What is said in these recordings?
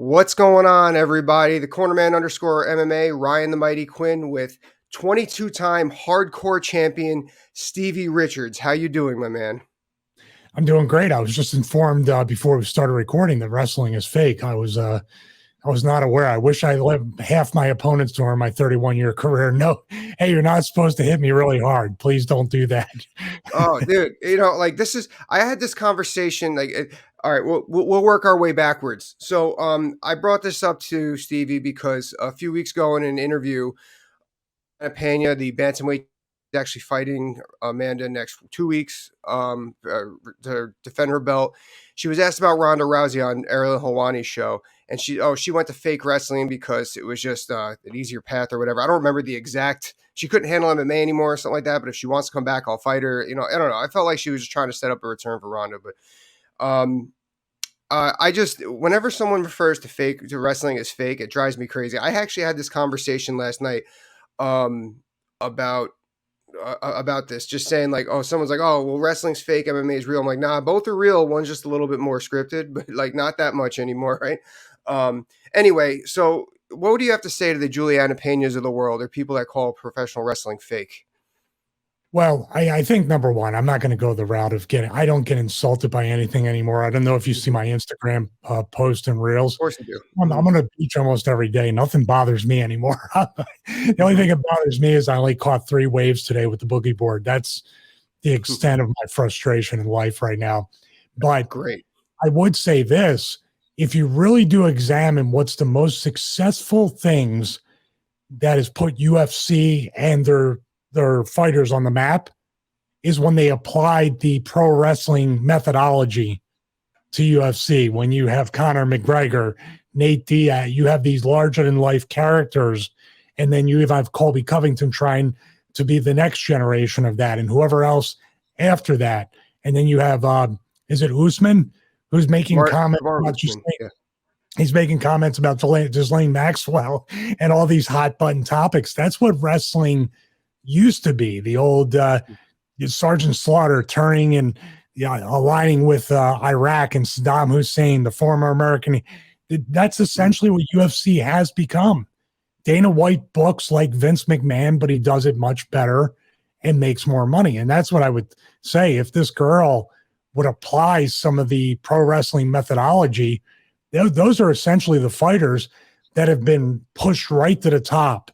What's going on, everybody? The cornerman underscore MMA, Ryan the Mighty Quinn with 22-time hardcore champion Stevie Richards. How you doing, my man? I'm doing great. I was just informed before we started recording that wrestling is fake. I was not aware. I wish I let half my opponents during my 31-year career know, hey, you're not supposed to hit me really hard. Please don't do that. Oh, dude, I had this conversation, all right, we'll work our way backwards. So I brought this up to Stevie because a few weeks ago in an interview, Pena, the bantamweight, is actually fighting Amanda next 2 weeks to defend her belt. She was asked about Ronda Rousey on Ariel Helwani's show, and she went to fake wrestling because it was just an easier path or whatever. I don't remember the exact. She couldn't handle MMA anymore or something like that. But if she wants to come back, I'll fight her. I don't know. I felt like she was just trying to set up a return for Ronda. But I just, whenever someone refers to wrestling as fake, it drives me crazy. I actually had this conversation last night about this, just saying like, oh, someone's like, oh, well, wrestling's fake, MMA is real. I'm like, nah, both are real. One's just a little bit more scripted, but like not that much anymore, right? Anyway, so what do you have to say to the Julianna Penas of the world, or people that call professional wrestling fake? Well, I think number one, I'm not going to go the route of I don't get insulted by anything anymore. I don't know if you see my Instagram post and reels. Of course you do. I'm on the beach almost every day. Nothing bothers me anymore. The only thing that bothers me is I only caught 3 waves today with the boogie board. That's the extent of my frustration in life right now. But great. I would say this, if you really do examine what's the most successful things that has put UFC and their fighters on the map is when they applied the pro wrestling methodology to UFC. When you have Conor McGregor, Nate Diaz, you have these larger than life characters, and then you have Colby Covington trying to be the next generation of that, and whoever else after that. And then you have is it Usman who's making comments about he's making comments about Ghislaine Maxwell and all these hot button topics. That's what wrestling used to be. The old Sergeant Slaughter turning and aligning with Iraq and Saddam Hussein, the former American. That's essentially what UFC has become. Dana White books like Vince McMahon, but he does it much better and makes more money. And that's what I would say. If this girl would apply some of the pro wrestling methodology, those are essentially the fighters that have been pushed right to the top,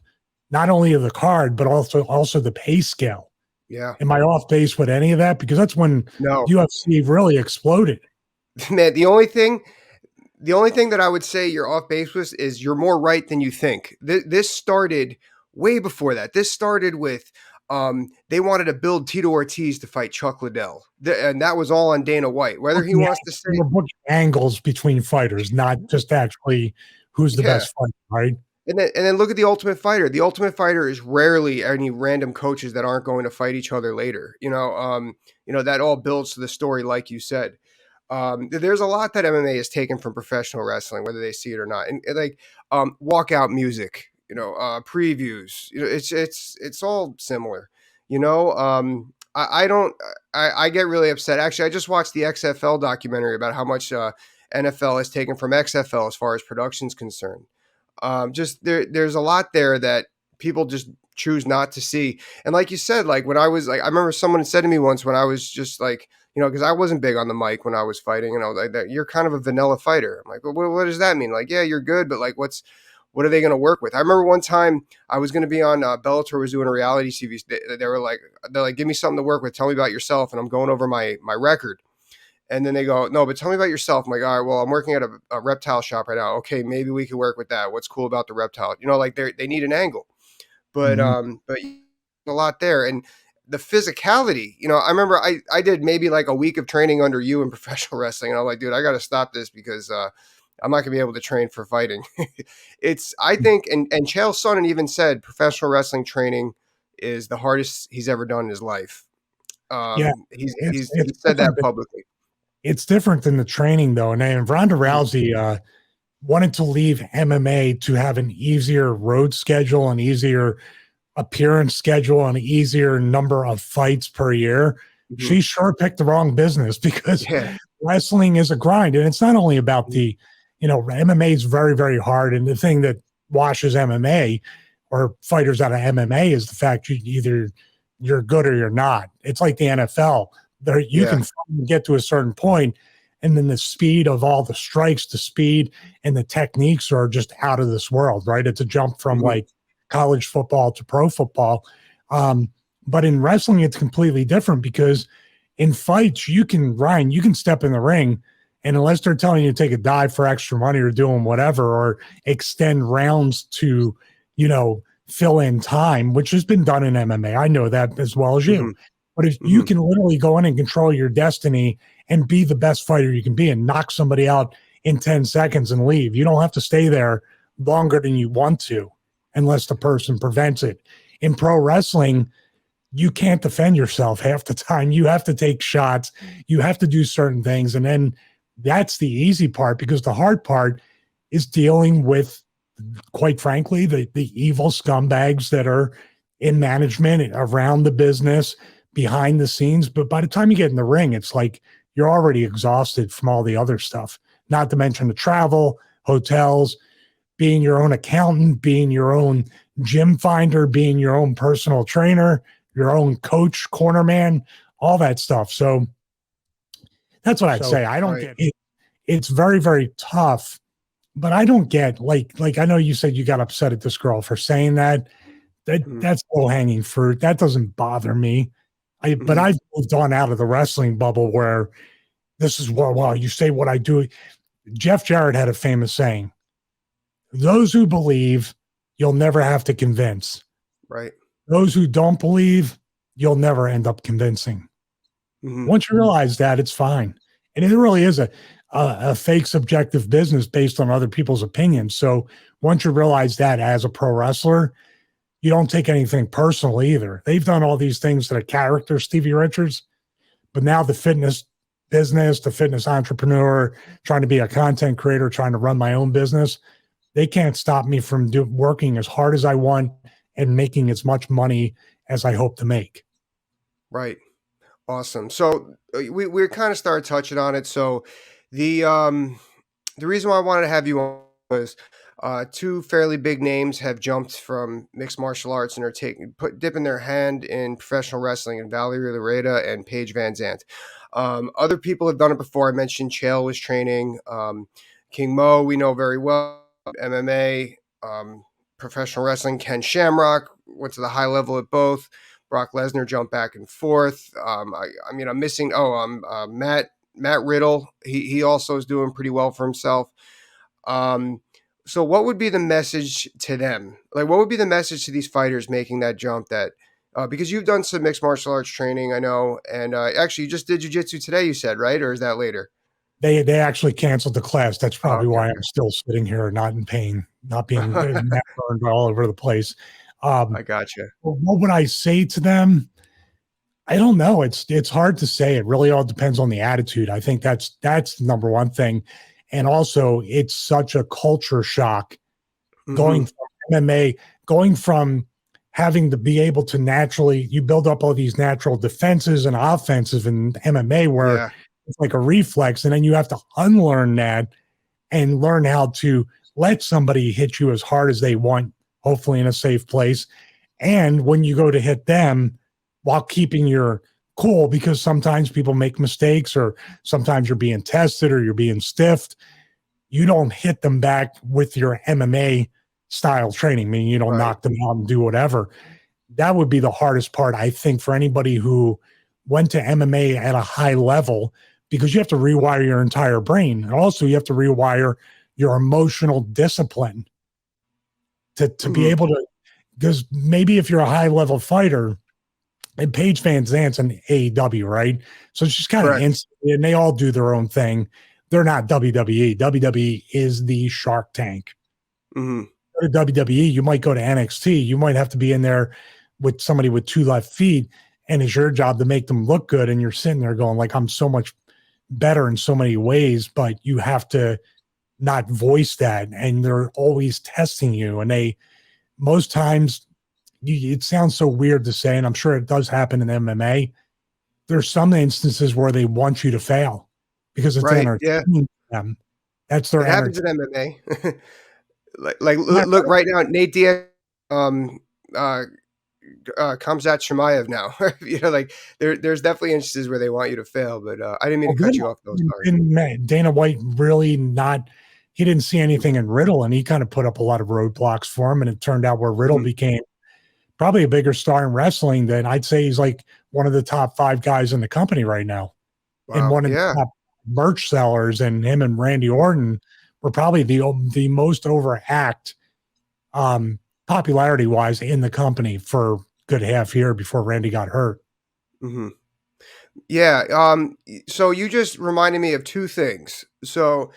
not only of the card, but also the pay scale. Yeah. Am I off base with any of that? Because that's when UFC really exploded. Man, the only thing that I would say you're off base with is you're more right than you think. This started way before that. This started with they wanted to build Tito Ortiz to fight Chuck Liddell. And that was all on Dana White. Whether he wants to say angles between fighters, not just actually who's the best fighter, right? And then look at the Ultimate Fighter. The Ultimate Fighter is rarely any random coaches that aren't going to fight each other later. That all builds to the story, like you said. There's a lot that MMA has taken from professional wrestling, whether they see it or not. And like walkout music, previews. It's all similar. I get really upset. Actually, I just watched the XFL documentary about how much NFL has taken from XFL as far as production's concerned. There's a lot there that people just choose not to see. And like you said, like when I was like, I remember someone said to me once when I was just like, because I wasn't big on the mic when I was fighting, and I was like, that you're kind of a vanilla fighter. I'm like, well, what does that mean? Like, yeah, you're good, but like, what are they going to work with? I remember one time I was going to be on Bellator was doing a reality TV. They're like, give me something to work with. Tell me about yourself. And I'm going over my record. And then they go, no, but tell me about yourself. I'm like, all right, well, I'm working at a reptile shop right now. Okay, maybe we could work with that. What's cool about the reptile? Like they need an angle. But but a lot there. And the physicality, I remember I did maybe like a week of training under you in professional wrestling. And I'm like, dude, I got to stop this because I'm not going to be able to train for fighting. I think, and Chael Sonnen even said professional wrestling training is the hardest he's ever done in his life. He said that publicly. It's different than the training, though. And Ronda Rousey wanted to leave MMA to have an easier road schedule, an easier appearance schedule, an easier number of fights per year. Mm-hmm. She sure picked the wrong business because wrestling is a grind. And it's not only about the MMA is very, very hard. And the thing that washes MMA or fighters out of MMA is the fact you're good or you're not. It's like the NFL. There, you can get to a certain point, and then the speed of all the strikes, the speed and the techniques are just out of this world, right? It's a jump from like college football to pro football. But in wrestling, it's completely different because in fights, you can step in the ring, and unless they're telling you to take a dive for extra money or doing whatever, or extend rounds to, fill in time, which has been done in MMA. I know that as well as you. But if you can literally go in and control your destiny and be the best fighter you can be and knock somebody out in 10 seconds and leave, you don't have to stay there longer than you want to unless the person prevents it. In pro wrestling, you can't defend yourself half the time. You have to take shots. You have to do certain things. And then that's the easy part, because the hard part is dealing with, quite frankly, the evil scumbags that are in management around the business, behind the scenes. But by the time you get in the ring, it's like you're already exhausted from all the other stuff, not to mention the travel, hotels, being your own accountant, being your own gym finder, being your own personal trainer, your own coach, corner man, all that stuff. So that's what I'd say. I don't get it. It's very, very tough, but I don't get like I know you said you got upset at this girl for saying that. That's low hanging fruit. That doesn't bother me. But I've moved on out of the wrestling bubble where this is well, you say what I do. Jeff Jarret had a famous saying: "Those who believe, you'll never have to convince. Right. Those who don't believe, you'll never end up convincing." Once you realize that, it's fine. And it really is a fake subjective business based on other people's opinions. So once you realize that as a pro wrestler, you don't take anything personal either. They've done all these things to the character, Stevie Richards, but now the fitness business, the fitness entrepreneur, trying to be a content creator, trying to run my own business, they can't stop me from working as hard as I want and making as much money as I hope to make. Right. Awesome. So we kind of started touching on it. So the reason why I wanted to have you on was two fairly big names have jumped from mixed martial arts and are dipping their hand in professional wrestling, and Valerie Lareda and Paige Van Zandt. Other people have done it before. I mentioned Chael was training. King Mo, we know very well. MMA, professional wrestling. Ken Shamrock went to the high level at both. Brock Lesnar jumped back and forth. I'm missing. Matt Riddle. He also is doing pretty well for himself. So what would be the message to them? Like, what would be the message to these fighters making that jump? That because you've done some mixed martial arts training, I know, and actually you just did jiu-jitsu today, you said, right? Or is that later? They actually canceled the class. That's probably why I'm still sitting here, not in pain, not being burned all over the place. I gotcha. What would I say to them? I don't know. It's hard to say. It really all depends on the attitude. I think that's the number one thing. And also, it's such a culture shock going from MMA, going from having to be able to naturally, you build up all these natural defenses and offensive in MMA where it's like a reflex. And then you have to unlearn that and learn how to let somebody hit you as hard as they want, hopefully in a safe place. And when you go to hit them, while keeping your cool, because sometimes people make mistakes, or sometimes you're being tested or you're being stiffed, you don't hit them back with your MMA style training, meaning you don't knock them out and do whatever. That would be the hardest part, I think, for anybody who went to MMA at a high level, because you have to rewire your entire brain. And also you have to rewire your emotional discipline to be able to, because maybe if you're a high level fighter, and Paige Van Zandt's an AEW, right? So she's kind of instant, and they all do their own thing. They're not WWE. WWE is the Shark Tank. Go to WWE, you might go to NXT. You might have to be in there with somebody with two left feet, and it's your job to make them look good. And you're sitting there going, like, I'm so much better in so many ways, but you have to not voice that. And they're always testing you. And most times, it sounds so weird to say, and I'm sure it does happen in MMA. There's some instances where they want you to fail because it's entertaining to them. That's their It happens entertainment. in MMA. Look right now, Nate Diaz, um, uh, Khamzat Chimaev now. Like there's definitely instances where they want you to fail, but I didn't mean to Well, cut you off though. Sorry. didn't Dana White really not? He didn't see anything in Riddle, and he kind of put up a lot of roadblocks for him. And it turned out where Riddle Mhm. became probably a bigger star in wrestling than I'd say he's like one of the top 5 guys in the company right now, and Wow. one of the Yeah. top merch sellers. And him and Randy Orton were probably the most overact popularity wise in the company for a good half year before Randy got hurt. Hmm. Yeah. So you just reminded me of two things. So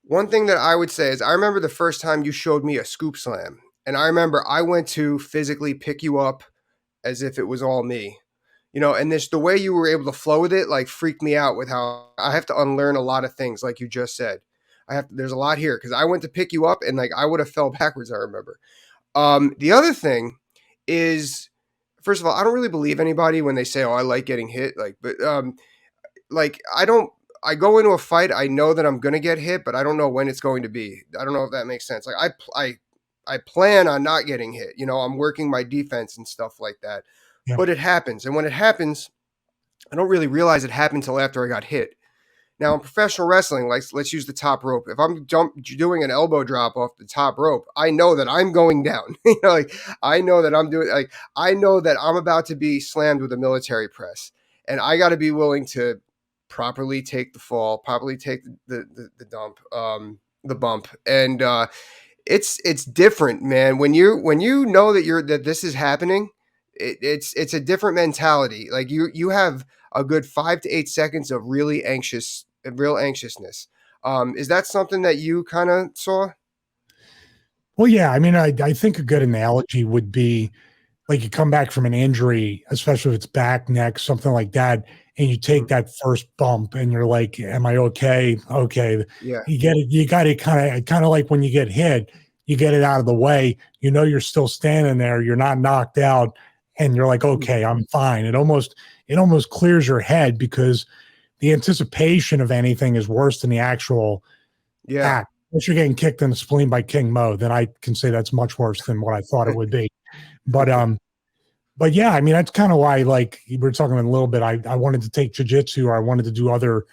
one thing that I would say is I remember the first time you showed me a scoop slam, and I remember I went to physically pick you up as if it was all me. And this the way you were able to flow with it like freaked me out with how I have to unlearn a lot of things like you just said. There's a lot here because I went to pick you up and like I would have fell backwards, I remember. The other thing is, first of all, I don't really believe anybody when they say, "Oh, I like getting hit." Like I don't. I go into a fight, I know that I'm gonna get hit, but I don't know when it's going to be. I don't know if that makes sense. Like I plan on not getting hit. I'm working my defense and stuff like that. Yeah. But it happens, and when it happens, I don't really realize it happened until after I got hit. Now in professional wrestling, like let's use the top rope. If I'm doing an elbow drop off the top rope, I know that I'm going down. Like I know that I know that I'm about to be slammed with a military press, and I got to be willing to properly take the fall, properly take the dump, the bump, and it's different, man. When you know that this is happening, it's a different mentality. Like you have a good 5 to 8 seconds of real anxiousness. Is that something that you kind of saw? Well, yeah. I mean, I think a good analogy would be like you come back from an injury, especially if it's back, neck, something like that, and you take Mhm. that first bump and you're like, am I okay? Okay. Yeah. You get it, you got it kind of like when you get hit, you get it out of the way, you're still standing there, you're not knocked out, and you're like, Mhm. okay, I'm fine. It almost clears your head because the anticipation of anything is worse than the actual Yeah. act. Once you're getting kicked in the spleen by King Mo, then I can say that's much worse than what I thought it would be. But but yeah, I mean, that's kind of why, like we were talking a little bit, I wanted to take jujitsu, or I wanted to do other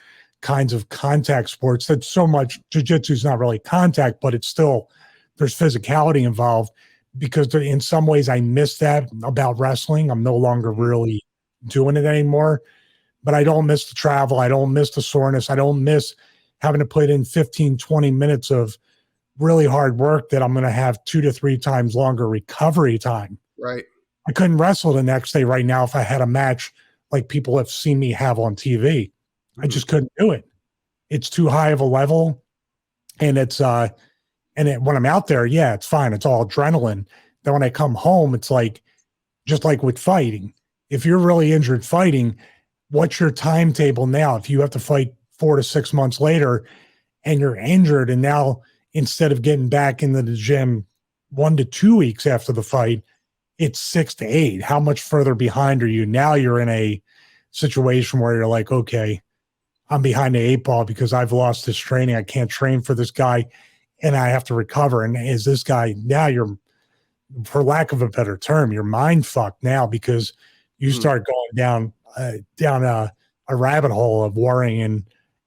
kinds of contact sports. That's so much jujitsu is not really contact, but it's still, there's physicality involved because in some ways I miss that about wrestling. I'm no longer Mhm. really doing it anymore, but I don't miss the travel. I don't miss the soreness. I don't miss having to put in 15, 20 minutes of really hard work that I'm going to have 2 to 3 times longer recovery time. Right. I couldn't wrestle the next day right now if I had a match like people have seen me have on TV. I Mhm. just couldn't do it. It's too high of a level. And when I'm out there, yeah, it's fine. It's all adrenaline. Then when I come home, it's like, just like with fighting, if you're really injured fighting, what's your timetable now? If you have to fight 4 to 6 months later and you're injured, and now instead of getting back into the gym 1 to 2 weeks after the fight, it's 6 to 8. How much further behind are you? Now you're in a situation where you're like, okay, I'm behind the 8 ball because I've lost this training. I can't train for this guy and I have to recover. And is this guy now you're, for lack of a better term, you're mind fucked now because you Mhm. start going down a rabbit hole of worrying.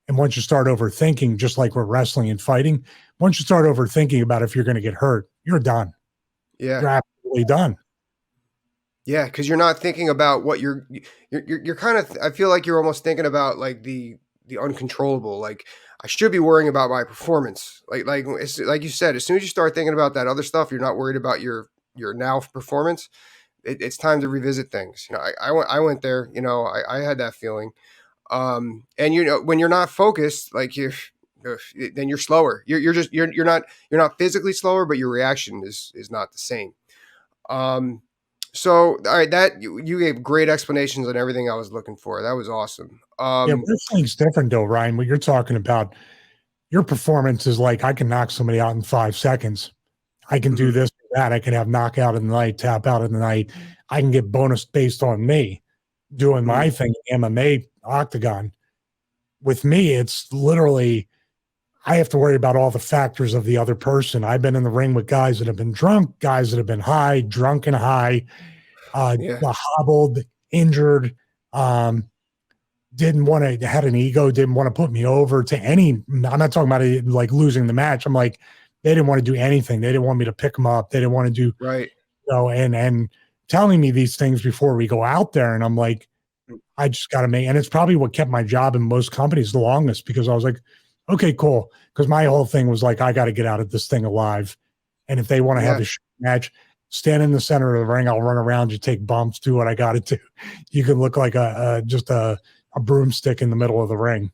And once you start overthinking, just like we're wrestling and fighting, once you start overthinking about if you're going to get hurt, you're done. Yeah. You're absolutely done. Yeah, because you're not thinking about what you're kind of. I feel like you're almost thinking about like the uncontrollable. Like I should be worrying about my performance. Like you said, as soon as you start thinking about that other stuff, you're not worried about your now performance. It's time to revisit things. I went there. I had that feeling. And when you're not focused, like you, then you're slower. You're not physically slower, but your reaction is not the same. Um, so, all right, that you gave great explanations on everything I was looking for. That was awesome. Yeah, wrestling's different though, Ryan. What you're talking about, your performance is like I can knock somebody out in 5 seconds. I can do Mhm. this or that. I can have knockout in the night, tap out in the night. I can get bonus based on me doing Mhm. my thing, MMA octagon. With me, it's literally I have to worry about all the factors of the other person. I've been in the ring with guys that have been drunk, guys that have been high, drunk and high, Yeah. hobbled, injured, um, didn't want to, had an ego, didn't want to put me over to any. I'm not talking about it like losing the match. I'm like, they didn't want to do anything. They didn't want me to pick them up. They didn't want to do, Right. and telling me these things before we go out there. And I'm like, I just got to make, and it's probably what kept my job in most companies the longest, because I was like, okay, cool. Because my whole thing was like, I got to get out of this thing alive. And if they want to have Yeah. a match, stand in the center of the ring. I'll run around you, take bumps, do what I got to do. You can look like just a broomstick in the middle of the ring.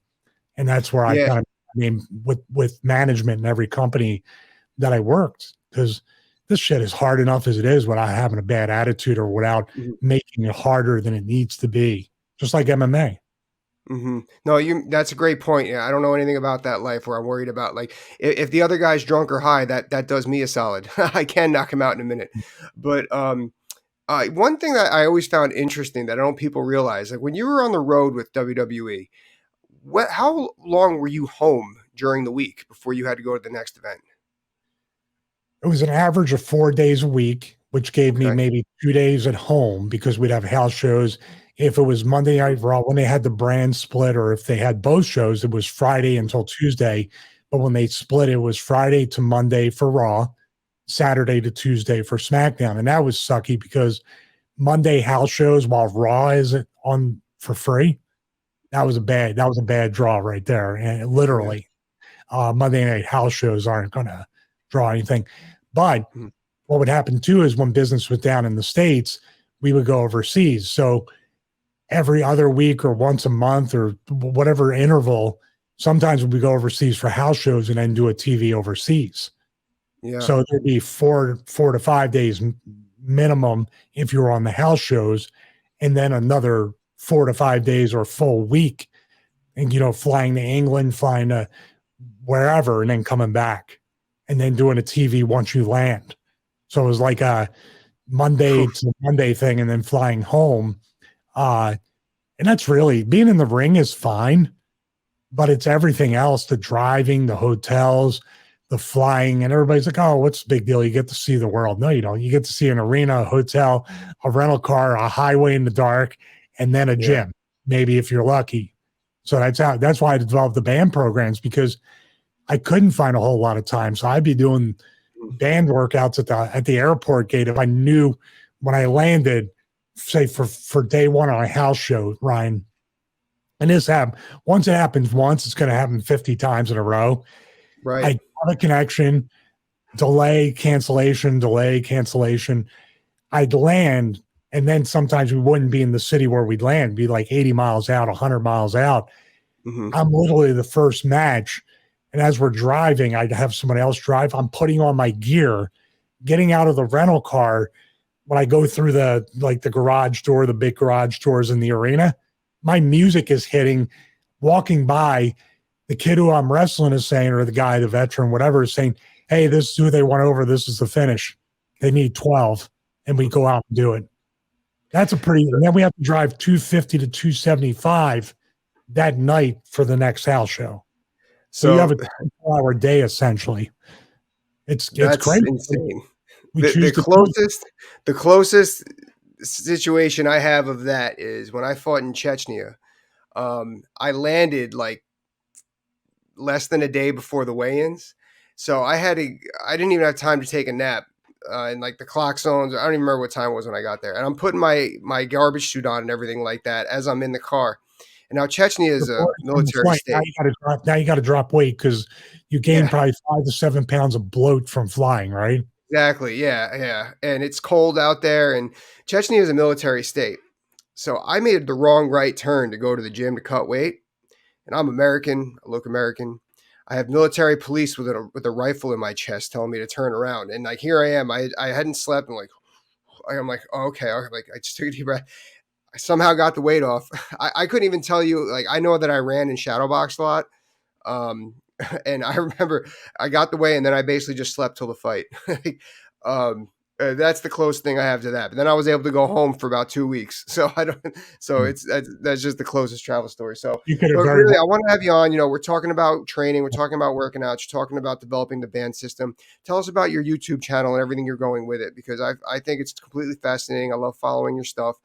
And that's where I Yeah. kind of, I mean, with management in every company that I worked, because this shit is hard enough as it is without having a bad attitude or without Mhm. making it harder than it needs to be. Just like MMA. No, that's a great point. Yeah, I don't know anything about that life where I'm worried about like if the other guy's drunk or high, that does me a solid. I can knock him out in a minute. But one thing that I always found interesting that I don't people realize, like when you were on the road with WWE, how long were you home during the week before you had to go to the next event? It was an average of 4 days a week, which gave me Okay. maybe 2 days at home because we'd have house shows. If it was Monday Night Raw, when they had the brand split, or if they had both shows, it was Friday until Tuesday. But when they split, it was Friday to Monday for Raw, Saturday to Tuesday for SmackDown. And that was sucky because Monday house shows while Raw is on for free. That was a bad draw right there. And Yeah. literally, Monday night house shows aren't going to draw anything. But Mhm. what would happen too is when business was down in the States, we would go overseas. So every other week or once a month or whatever interval, sometimes we go overseas for house shows and then do a TV overseas. Yeah. So there'd be 4 to 5 days minimum if you were on the house shows, and then another 4 to 5 days or full week, and flying to England, flying to wherever, and then coming back, and then doing a TV once you land. So it was like a Monday to Monday thing, and then flying home. Uh, and that's really, being in the ring is fine, but it's everything else, the driving, the hotels, the flying, and everybody's like, oh, what's the big deal? You get to see the world. No, you don't. You get to see an arena, a hotel, a rental car, a highway in the dark, and then a Yeah. gym, maybe if you're lucky. So that's why I developed the band programs, because I couldn't find a whole lot of time. So I'd be doing band workouts at the airport gate if I knew when I landed, say for day one on a house show, Ryan. And this happened once. It happens once, it's going to happen 50 times in a row. I Right. have a connection, delay, cancellation, delay, cancellation. I'd land, and then sometimes we wouldn't be in the city where we'd land, be like 80 miles out, 100 miles out. Hmm. I'm literally the first match. And as we're driving, I'd have someone else drive. I'm putting on my gear, getting out of the rental car. When I go through the garage door, the big garage doors in the arena, my music is hitting, walking by. The kid who I'm wrestling is saying, or the guy, the veteran, whatever, is saying, hey, this is who they went over. This is the finish. They need 12. And we go out and do it. That's and then we have to drive 250 to 275 that night for the next house show. So you have So a 24-hour day essentially. It's that's crazy. insane. We The choose the to do it. closest situation I have of that is when I fought in Chechnya. I landed like less than a day before the weigh-ins, so I didn't even have time to take a nap. And like the clock zones, I don't even remember what time it was when I got there. And I'm putting my garbage suit on and everything like that as I'm in the car. And now Chechnya is a Before from the military flight. state. Now you got to drop weight because you gain Yeah, probably 5 to 7 pounds of bloat from flying, right? exactly. Yeah, yeah. And it's cold out there, and Chechnya is a military state. So I made the wrong right turn to go to the gym to cut weight. And I'm American. I look American. I have military police with a rifle in my chest telling me to turn around. And like here I am. I hadn't slept, and like I'm like, oh, okay. Like I just took a deep breath. I somehow got the weight off. I couldn't even tell you. Like I know that I ran and shadow boxed a lot. Um, and I remember I got the weight, and then I basically just slept till the fight. um, That's the closest thing I have to that. But then I was able to go home for about 2 weeks. So I don't. So Hmm. it's that's just the closest travel story. So, You could have but very really, well. I want to have you on. You know, we're talking about training. We're talking about working out. You're talking about developing the band system. Tell us about your YouTube channel and everything you're going with it, because I think it's completely fascinating. I love following your stuff.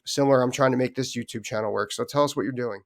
Similar, I'm trying to make this YouTube channel work. So tell us what you're doing.